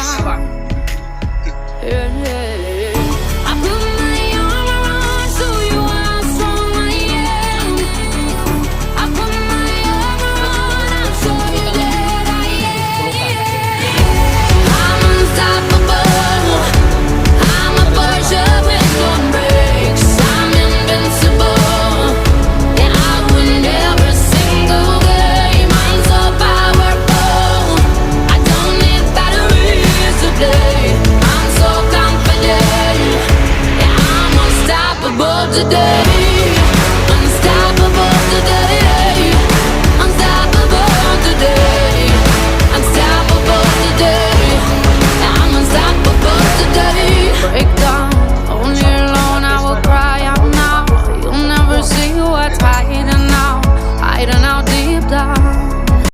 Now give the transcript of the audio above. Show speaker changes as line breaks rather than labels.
down. Yeah, yeah. I put my armor on so you are how strong I am. I put my armor on, I'll show you that I am. I'm unstoppable. I'm a Porsche with no brakes. I'm invincible, and I win every single game. I'm so powerful, I don't need batteries today. I'm so confident, yeah, I'm unstoppable today.